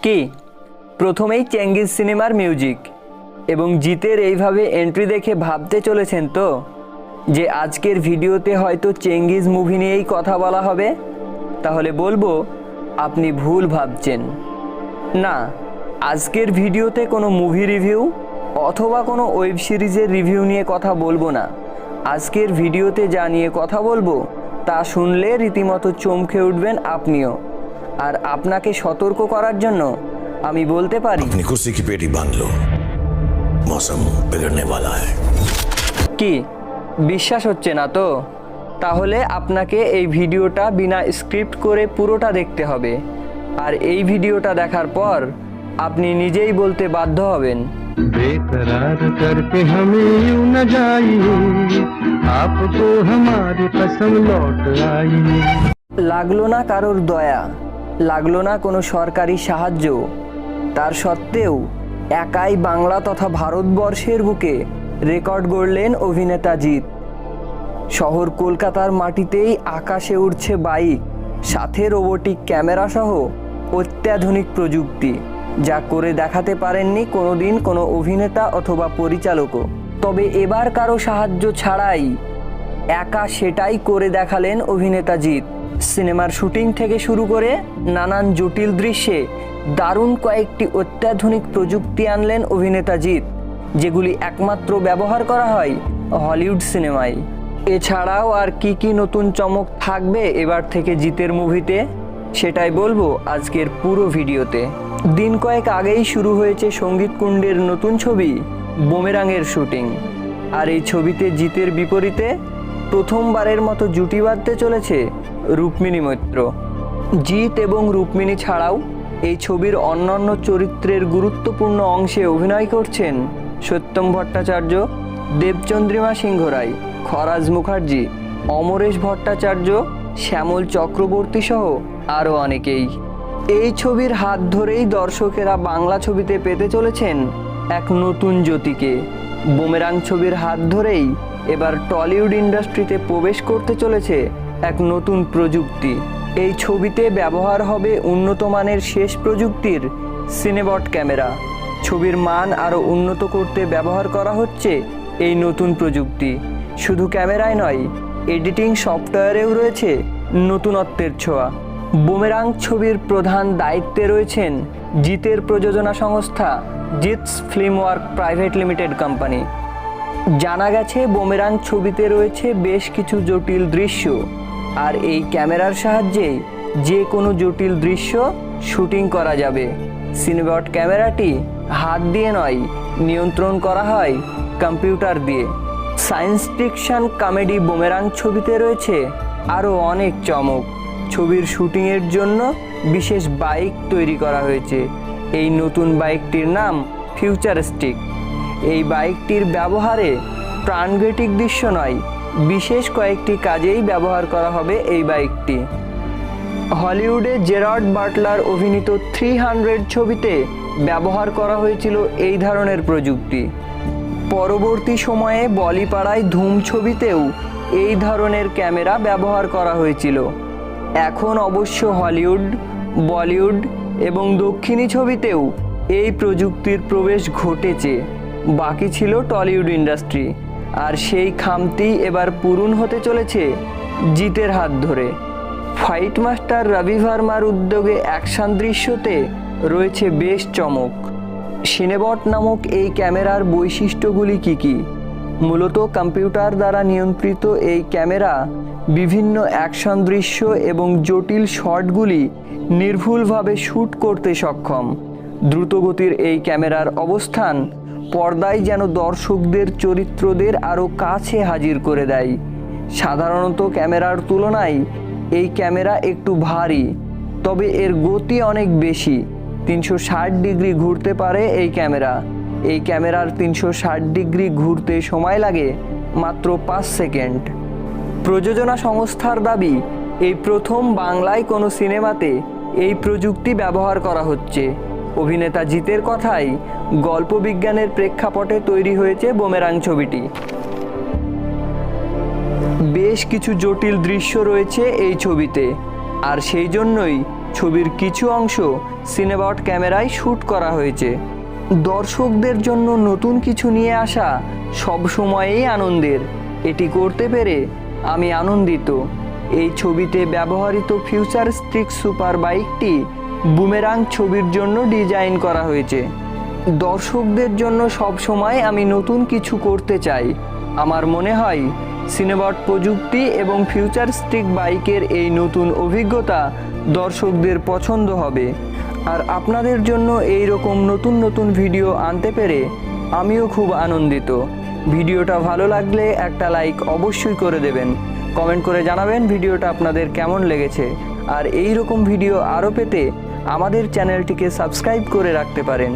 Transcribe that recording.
কি প্রথমেই চেঙ্গিজ সিনেমার মিউজিক এবং জিতের এইভাবে এন্ট্রি দেখে ভাবতে চলেছেন তো যে আজকের ভিডিওতে হয়তো চেঙ্গিজ মুভি নিয়েই কথা বলা হবে? তাহলে বলবো আপনি ভুল ভাবছেন। না, আজকের ভিডিওতে কোনো মুভি রিভিউ অথবা কোনো ওয়েব সিরিজের রিভিউ নিয়ে কথা বলবো না। আজকের ভিডিওতে যা নিয়ে কথা বলবো তা শুনলে রীতিমতো চমকে উঠবেন আপনিও। আর আপনাকে সতর্ক করার জন্য আমি বলতে পারি, अपनी कुर्सी की पेटी बांध लो, मौसम बिगड़ने वाला है। কি বিশ্বাস হচ্ছে না তো? তাহলে আপনাকে এই ভিডিওটা বিনা স্ক্রিপ্ট করে পুরোটা দেখতে হবে। আর এই ভিডিওটা দেখার পর আপনি নিজেই বলতে বাধ্য হবেন, बेकरार करके हमें यूं न जाइए, आपको हमारी कसम लौट आई। লাগলো না কারোর দয়া, লাগলো না কোনো সরকারি সাহায্য, তার সত্ত্বেও একাই বাংলা তথা ভারতবর্ষের বুকে রেকর্ড গড়লেন অভিনেতা জিৎ। শহর কলকাতার মাটিতেই আকাশে উড়ছে বাইক, সাথে রোবোটিক ক্যামেরা সহ অত্যাধুনিক প্রযুক্তি, যা করে দেখাতে পারেননি কোনোদিন কোনো অভিনেতা অথবা পরিচালকও। তবে এবার কারো সাহায্য ছাড়াই একা সেটাই করে দেখালেন অভিনেতা জিৎ। সিনেমার শুটিং থেকে শুরু করে নানান জটিল দৃশ্যে দারুণ কয়েকটি অত্যাধুনিক প্রযুক্তি আনলেন অভিনেতা জিৎ, যেগুলি একমাত্র ব্যবহার করা হয় হলিউড সিনেমায়। এছাড়াও আর কি কি নতুন চমক থাকবে এবার থেকে জিতের মুভিতে, সেটাই বলবো আজকের পুরো ভিডিওতে। দিন কয়েক আগেই শুরু হয়েছে সঙ্গীত কুণ্ডের নতুন ছবি বুমেরাংয়ের শুটিং। আর এই ছবিতে জিতের বিপরীতে প্রথমবারের মতো জুটি বাঁধতে চলেছে রুক্মিণী মৈত্র। জিৎ এবং রুক্মিণী ছাড়াও এই ছবির অন্যান্য চরিত্রের গুরুত্বপূর্ণ অংশে অভিনয় করছেন সত্যম ভট্টাচার্য, দেবচন্দ্রিমা সিংহ রায়, খরাজ মুখার্জি, অমরেশ ভট্টাচার্য, শ্যামল চক্রবর্তী সহ আরও অনেকেই। এই ছবির হাত ধরেই দর্শকেরা বাংলা ছবিতে পেতে চলেছেন এক নতুন জ্যোতিকে। বুমেরাং ছবির হাত ধরেই এবার টলিউড ইন্ডাস্ট্রিতে প্রবেশ করতে চলেছে এক নতুন প্রযুক্তি। এই ছবিতে ব্যবহার হবে উন্নত মানের শেষ প্রযুক্তির সিনেবট ক্যামেরা। ছবির মান আরও উন্নত করতে ব্যবহার করা হচ্ছে এই নতুন প্রযুক্তি। শুধু ক্যামেরায় নয়, এডিটিং সফটওয়্যারেও রয়েছে নতুনত্বের ছোঁয়া। বুমেরাং ছবির প্রধান দায়িত্বে রয়েছেন জিতের প্রযোজনা সংস্থা Jeet's film work private limited company. জানা গেছে বুমেরাং ছবিতে রয়েছে বেশ কিছু জটিল দৃশ্য, আর এই ক্যামেরার সাহায্যে যে কোনো জটিল দৃশ্য শুটিং করা যাবে। সিনেবট ক্যামেরাটি হাত দিয়ে নয়, নিয়ন্ত্রণ করা হয় কম্পিউটার দিয়ে। সায়েন্স ফিকশন কমেডি বুমেরাং ছবিতে রয়েছে আরও অনেক চমক। ছবির শুটিংয়ের জন্য বিশেষ বাইক তৈরি করা হয়েছে। এই নতুন বাইকটির নাম ফিউচারিস্টিক। এই বাইকটির ব্যবহারে প্রাণঘাতিক দৃশ্য নয়, বিশেষ কয়েকটি কাজেই ব্যবহার করা হবে এই বাইকটি। হলিউডে জেরার্ড বাটলার অভিনীত 300 ছবিতে ব্যবহার করা হয়েছিল এই ধরনের প্রযুক্তি। পরবর্তী সময়ে বলিপাড়ায় ধুম ছবিতেও এই ধরনের ক্যামেরা ব্যবহার করা হয়েছিল। এখন অবশ্য হলিউড, বলিউড এবং দক্ষিণী ছবিতেও এই প্রযুক্তির প্রবেশ ঘটেছে। বাকি ছিল টলিউড ইন্ডাস্ট্রি, আর সেই খামতি এবার পূরণ হতে চলেছে জিতের হাত ধরে। ফাইট মাস্টার রবি ভার্মার উদ্যোগে অ্যাকশন দৃশ্যতে রয়েছে বেশ চমক। সিনেবট নামক এই ক্যামেরার বৈশিষ্ট্যগুলি কি কি? মূলত কম্পিউটার দ্বারা নিয়ন্ত্রিত এই ক্যামেরা বিভিন্ন অ্যাকশন দৃশ্য এবং জটিল শটগুলি নির্ভুলভাবে শ্যুট করতে সক্ষম। দ্রুতগতির এই ক্যামেরার অবস্থান পর্দায় যেন দর্শকদের চরিত্রদের আরও কাছে হাজির করে দেয়। সাধারণত ক্যামেরার তুলনায় এই ক্যামেরা একটু ভারী, তবে এর গতি অনেক বেশি। 360 ডিগ্রি ঘুরতে পারে এই ক্যামেরা। এই ক্যামেরার 360 ডিগ্রি ঘুরতে সময় লাগে মাত্র 5 সেকেন্ড। প্রযোজনা সংস্থার দাবি, এই প্রথম বাংলায় কোনো সিনেমাতে এই প্রযুক্তি ব্যবহার করা হচ্ছে। অভিনেতা জিতের কথাই, গল্প বিজ্ঞানের প্রেক্ষাপটে তৈরি হয়েছে বুমেরাং ছবিটি। বেশ কিছু জটিল দৃশ্য রয়েছে এই ছবিতে, আর সেই জন্যই ছবির কিছু অংশ সিনেবট ক্যামেরায় শ্যুট করা হয়েছে। দর্শকদের জন্য নতুন কিছু নিয়ে আসা সব সময়েই আনন্দের। এটি করতে পেরে আমি আনন্দিত। এই ছবিতে ব্যবহৃত ফিউচারিস্টিক সুপার বাইকটি বুমেরাং ছবির জন্য ডিজাইন করা হয়েছে। দর্শকদের জন্য সব সময় আমি নতুন কিছু করতে চাই। আমার মনে হয় সিনেবট প্রযুক্তি এবং ফিউচারিস্টিক বাইকের এই নতুন অভিজ্ঞতা দর্শকদের পছন্দ হবে। আর আপনাদের জন্য এই রকম নতুন নতুন ভিডিও আনতে পেরে আমিও খুব আনন্দিত। ভিডিওটা ভালো লাগলে একটা লাইক অবশ্যই করে দেবেন। কমেন্ট করে জানাবেন ভিডিওটা আপনাদের কেমন লেগেছে। আর এই রকম ভিডিও আরও পেতে আমাদের চ্যানেলটিকে সাবস্ক্রাইব করে রাখতে পারেন।